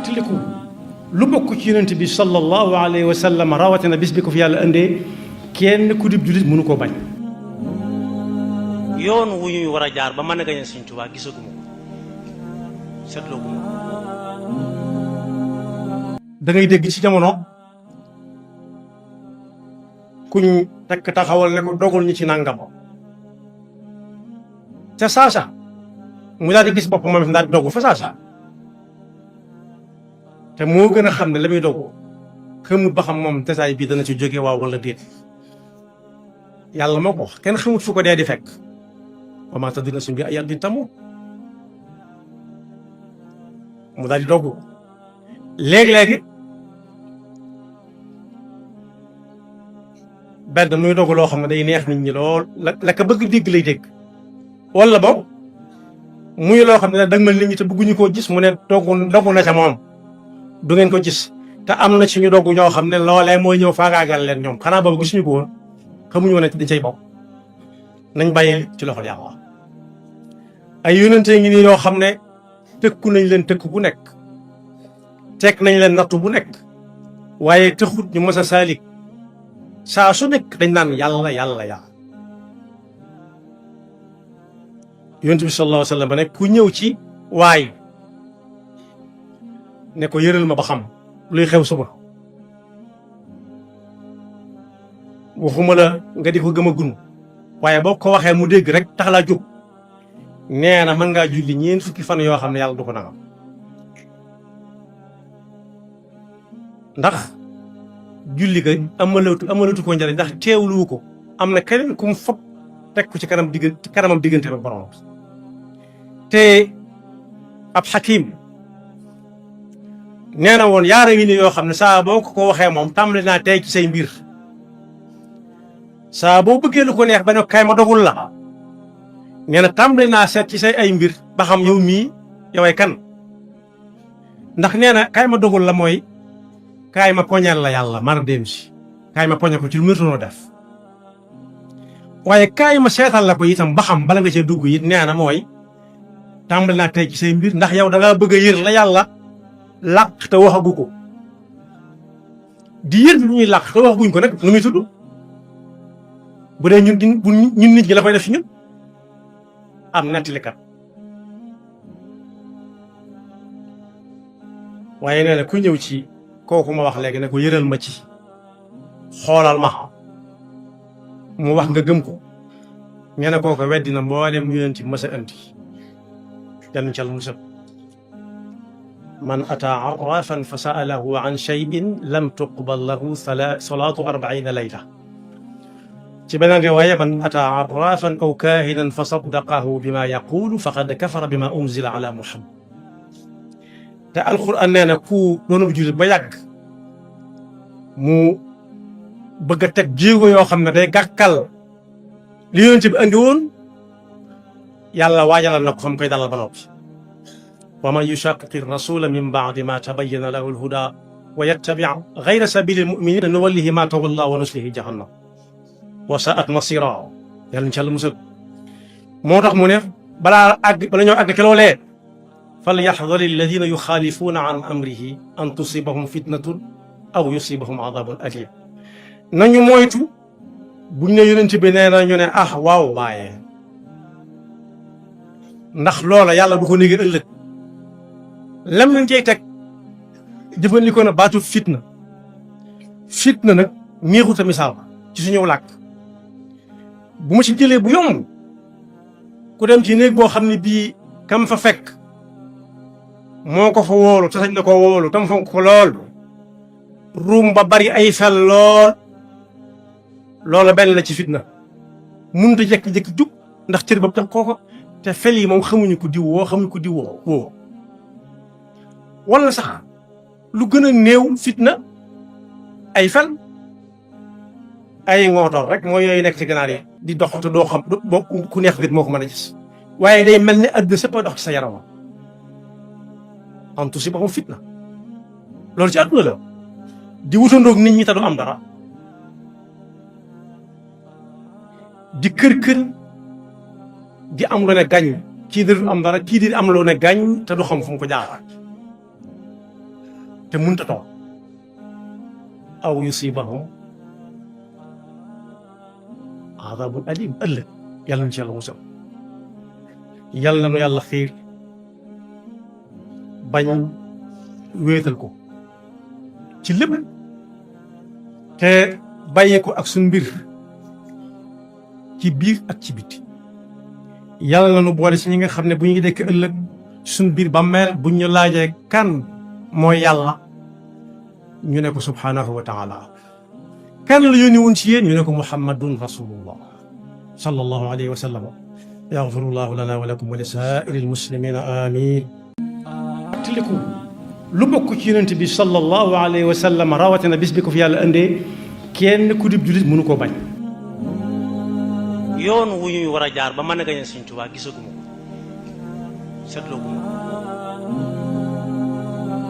fàttaliku lu bokk ci yonent bi sallallahu alayhi wa sallam rawatina bis bi ko fi yàlla indee kenn ku dib jullit mënu koo bañ. yoon wu ñuy war a jaar ba mën a gañe Sëñ Tuubaa gisaguma ko seetlooguma ko. da ngay dégg ci jamono kuñ tekk taxawal ne ko dogal ñu ci nangam ca saasa mu daal di gis boppam moom daal di dogu fa saasa te moo gën a xam ne la muy dogu xamut ba xam moom desaay bii dana ci jóge waaw wala déet yàlla moo ko wax kenn xamut fu ko dee di fekk wa maa tadri nafsun bi ayyi ardin tamuut mu daal di dogu léegi-léegi benn muy dogu loo xam ne day neex nit ñi lool la ka bëgg dégg lay dégg wala boog muy loo xam ne dag mal nit ñi te bëgguñu koo gis mu ne dogu na ca moom du ngeen ko gis te am na ci ñu dogu ñoo xam ne loolee mooy ñëw faagaagal leen ñoom xanaa boobu gisuñu ko woon xamuñu woon ne dañ cay bokk nañ bàyyi ci loxol yàlla ay yónnante ngi nii yoo xam ne tëkku nañ leen tëkk bu nekk teg nañ leen nattu bu nekk waaye taxut ñu mës a saalik saa su nekk dañ naan yàlla yonent bi sallallahu alayhi wa sallam ba ne ku ñëw ci waay ne ko yëral ma ba xam luy xew suba waxuma la nga di ko gëm a gun waaye boo ko waxee mu dégg rek tax laa jóg nee na mën ngaa julli ñeent fukki fan yoo xam ne yàlla du ko nangam ndax julli ga amalatu ko njëriñ ndax teewluwu ko am na keneen ku mu foog teg ko ci kanamam diggante ba borom te ab xakim nee na woon yaara ngi ni yoo xam ne saa boo ko waxee moom tàmbali naa tey ci say mbir saa boo bëggee lu ko neex ba ne kay ma dogul la nee na tàmbali naa seet ci say ay mbir ba xam yow mii yoway kan ndax nee na kay ma dogul la mooy kaay ma poñal la yàlla mar dem si kaay ma poñal ko ci lu mënatoo def waaye kaay ma seetal la ko itam ba xam bala nga cee dugg it nee na mooy tàmbali naa tey ci say mbir ndax yow da ngaa bëgg a yër la yàlla làq te waxagu ko di yër lu ñuy làq te waxaguñ ko nag nu muy tudd bu dee ñun nit ñi la koy def ci ñun am nettalikat waaye nee na ku ñëw ci kooku ma wax léegi ne ko yëral ma ci xoolal ma mu wax nga gëm ko nee na kooku weddi na mboolem yonent mës a andi yàlla ci musal man ataa arrafan fa sa'alahu an shay'in lam tuqbal lahu salaatu 40 layla ci beneen riwaaya man ataa arrafan aw kaahinan fa saddaqahu bima yaqulu faqad kafara bima unzila ala muhammad te alquran nee na ku doonu bu jullit ba yàgg mu bëgg a teg jéego yoo xam ne day gàkkal li yonent bi andi woon yàlla waajalal na ko xam koy dalal ba noppi wa man yushaqiqi rasula min baadi ma tabayyana lahu alhuda wa yattabi gayra sabili almuminina nuwallihi ma tawalla wa nuslihi jahannam wa saat masira yàlla incha allah musal moo tax mu ne bala ñoo àgg ci loolee falyaxdari alladina yuxaalifuuna an amrihi an tusibahum fitnatun aw yusibahum adabun alim nañu moytu buñ ne yonent bi nee na ñu ne waaw waaye ndax loola yàlla du ko néegi ëllëg lam lañ cey teg jëfandikoo na baatu fitna nag neexut a misaal ci suñu làkk bu ma ci jëlee bu yomb ku dem ci néeg boo xam ne bii kam fa fekk moo ko fa wóolu te sañ na ko wóolu tam fonk ko lool ruum ba bari ay fel lool loola benn la ci fitna mënut a jékki-jékki jug ndax cër ba tax kooko te fel yi moom xamuñu ko diw xamuñu ko diw woo wala sax lu gën a néew fitna ay fel ay ngootoor rek mooy yooyu nekk ci ganaar yi di dox te doo xam boo ku neex gët moo ko mën a gis waaye day mel ne àdduna sëpp a dox ci sa yaram en tout si boppam fitna loolu ci àdduna la di wutandoog nit ñi te du am dara di kër di am lu ne gàññ kii di am dara kii di am lu ne gàññ te du xam fu mu ko jaar te munta toog aw yusibahum adabun alim ëllëg yàlla na ci yàlla musal yàlla na nu yàlla xiir bañ wéetal ko ci lépp te bàyyee ko ak suñ mbir ci biir ak ci biti yàlla na nu boole si ñi nga xam ne bu ñu dekk ëllëg suñ biir bàmmeel bu ñu laajee kan mooy yàlla ñu ne ko subhanahu wa taala kan la yónni woon ci yéen ñu ne ko muhammadun rasulullah sallallahu alayhi wa sallam yaxfirullahu lana wa lakum wa li saa'iril muslimina amin tiliku lu bokk ci yonent bi sallallahu alayhi wa sallam rawatina bis bi ko fi yàlla indee kenn ku dib julit mënu koo bañ yoon wu ñuy war a jaar ba mën a gañe Sëñ Tuubaa gisaguma ko seetloo guma ko